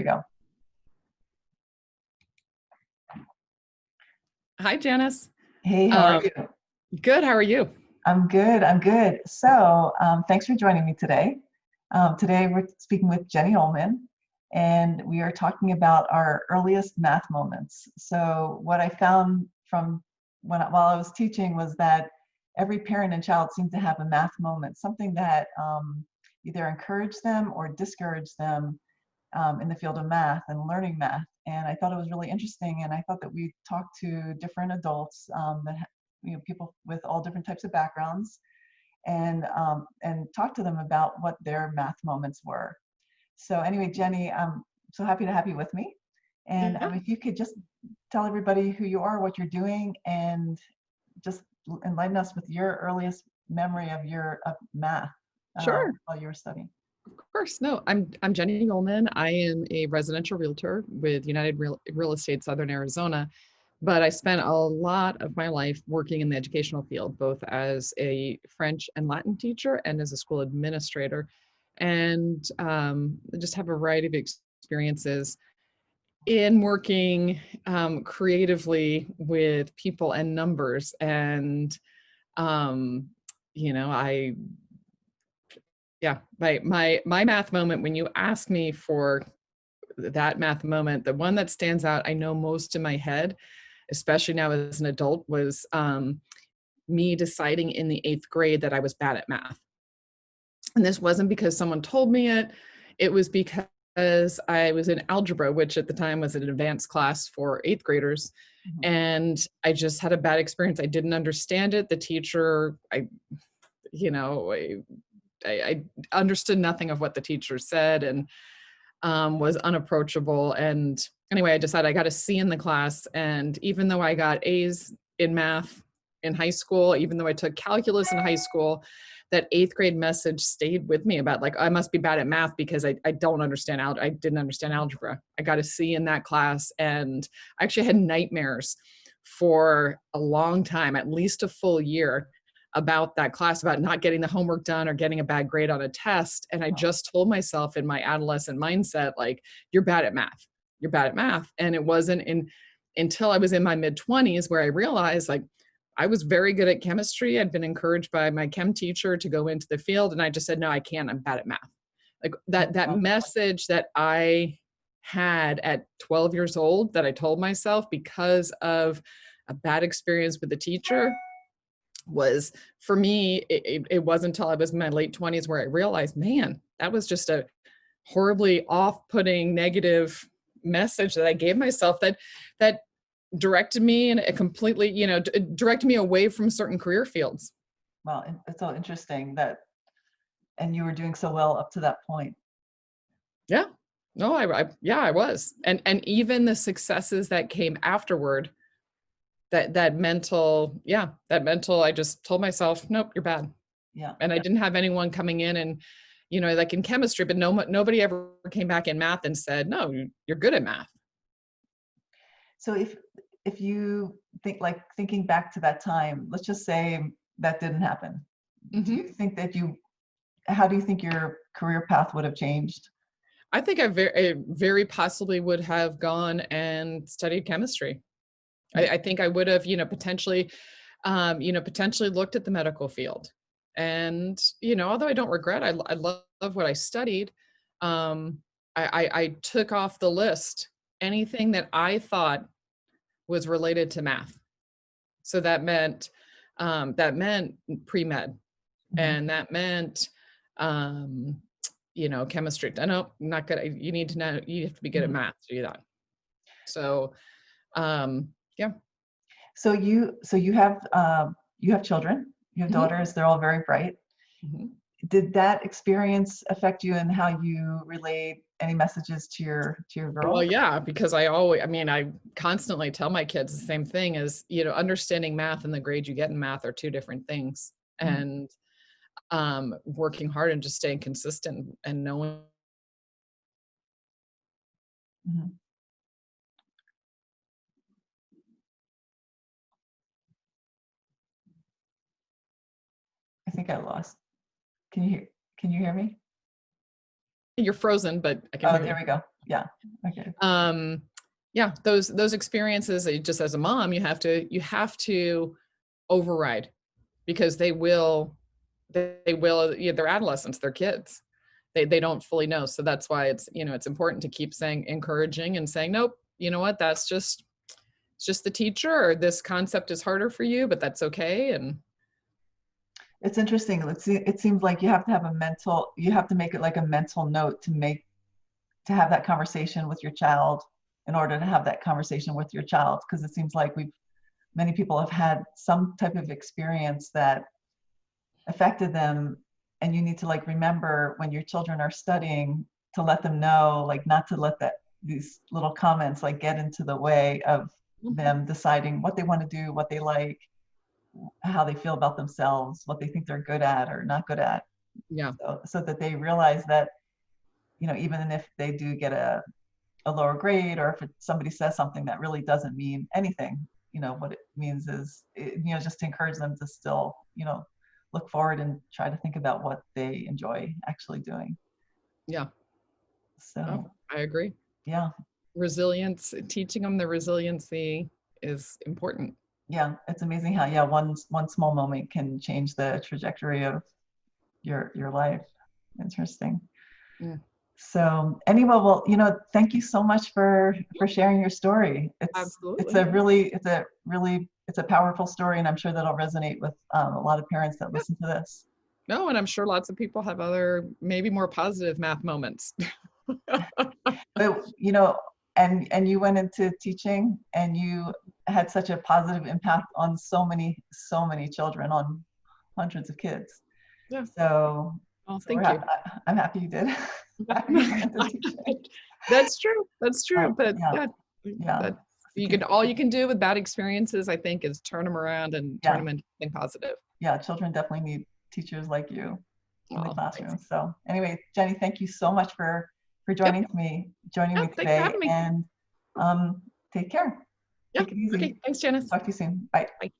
you go. Hi, Janice. Hey, how are you? Good. How are you? I'm good. I'm good. So, thanks for joining me today. Today, we're speaking with Jennie Uhlmann, and we are talking about our earliest math moments. So, what I found from while I was teaching was that every parent and child seemed to have a math moment, something that either encouraged them or discouraged them in the field of math and learning math. And I thought it was really interesting. And I thought that we talked to different adults people with all different types of backgrounds, and talk to them about what their math moments were. So anyway, Jennie, I'm so happy to have you with me. And Yeah, if you could just tell everybody who you are, what you're doing, and just enlighten us with your earliest memory of math sure. while you were studying. Of course. No, I'm Jennie Uhlmann. I am a residential realtor with United Real Estate Southern Arizona, but I spent a lot of my life working in the educational field, both as a French and Latin teacher and as a school administrator, and just have a variety of experiences in working creatively with people and numbers. And um, I yeah, my math moment, when you ask me for that math moment, the one that stands out, I know most in my head, especially now as an adult, was me deciding in the 8th grade that I was bad at math. And this wasn't because someone told me it. It was because I was in algebra, which at the time was an advanced class for 8th graders. Mhm. And I just had a bad experience. I didn't understand it. The teacher, you know, I understood nothing of what the teacher said, and was unapproachable. And anyway, I decided I got a C in the class. And even though I got A's in math in high school, even though I took calculus in high school, that 8th grade message stayed with me about, like, I must be bad at math because I don't understand I didn't understand algebra. I got a C in that class, and I actually had nightmares for a long time, at least a full year, about that class, about not getting the homework done or getting a bad grade on a test. And I just told myself in my adolescent mindset, like, you're bad at math. You're bad at math. And it wasn't until I was in my mid-20s where I realized, like, I was very good at chemistry. I'd been encouraged by my chem teacher to go into the field. And I just said, no, I can't. I'm bad at math. Like that message that I had at 12 years old that I told myself because of a bad experience with the teacher was, for me, it wasn't until I was in my late 20s where I realized, man, that was just a horribly off-putting negative message that I gave myself that directed me in a completely, directed me away from certain career fields. Well, it's so interesting and you were doing so well up to that point. Yeah. No, I was. And even the successes that came afterward, that mental, I just told myself, nope, you're bad. Yeah. And I didn't have anyone coming in and, like in chemistry, but nobody ever came back in math and said, no, you're good at math. So if you think, like, thinking back to that time, let's just say that didn't happen. Do you think that how do you think your career path would have changed? I think I very possibly would have gone and studied chemistry. I think I would have, potentially looked at the medical field. And, although I don't regret, I love what I studied. I took off the list anything that I thought was related to math. So that meant pre-med, Mhm. and that meant, chemistry. I know, not good. You need to know, you have to be good at Mhm. math to do that. So, yeah. So you have children, you have Mhm. daughters, they're all very bright. Mhm. Did that experience affect you in how you relate any messages to your Well, girls? yeah, because I constantly tell my kids the same thing, is, understanding math and the grades you get in math are two different things. Mhm. And working hard and just staying consistent and knowing. Mhm. I think I lost. Can you hear me? You're frozen, but I can Oh, hear there you. we go. Yeah. Okay. Yeah, those experiences, just as a mom, you have to override, because they will, yeah, they're adolescents, they're kids. They don't fully know. So that's why it's important to keep saying, encouraging and saying, nope, you know what, it's just the teacher, or this concept is harder for you, but that's okay. And It's interesting. It seems like you have to make it like a mental note to have that conversation with your child in order to have that conversation with your child. Because it seems like many people have had some type of experience that affected them. And you need to like remember when your children are studying to let them know, like not to let these little comments like get into the way of Mhm. them deciding what they want to do, what they like, how they feel about themselves, what they think they're good at or not good at. Yeah, So that they realize that, even if they do get a lower grade, or if somebody says something that really doesn't mean anything, what it means is, just to encourage them to still, look forward and try to think about what they enjoy actually doing. yeah. Oh, So, I agree. yeah, Resilience, teaching them the resiliency is important. yeah, it's amazing how, yeah, one small moment can change the trajectory of your life. Interesting. Yeah, So anyway, well, thank you so much for sharing your story. It's absolutely. a really it's a powerful story, and I'm sure that'll resonate with a lot of parents that Yeah. listen to this. No, and I'm sure lots of people have other, maybe more positive math moments. But and you went into teaching, and you had such a positive impact on so many children, on hundreds of kids. Yeah. So Well, so thank you. I'm happy you did. Happy you went into teaching. That's true. That's true. But Yeah, yeah, yeah, that all you can do with bad experiences, I think, is turn them around and turn yeah. them into something positive. Yeah, children definitely need teachers like you in the Well, thanks. classroom. So anyway, Jenny, thank you so much for Yep. joining Yep. me Thanks for today, having me. and take care. Yep. Take it Okay. easy. Thanks, Janice. Talk to you soon. Bye. Bye.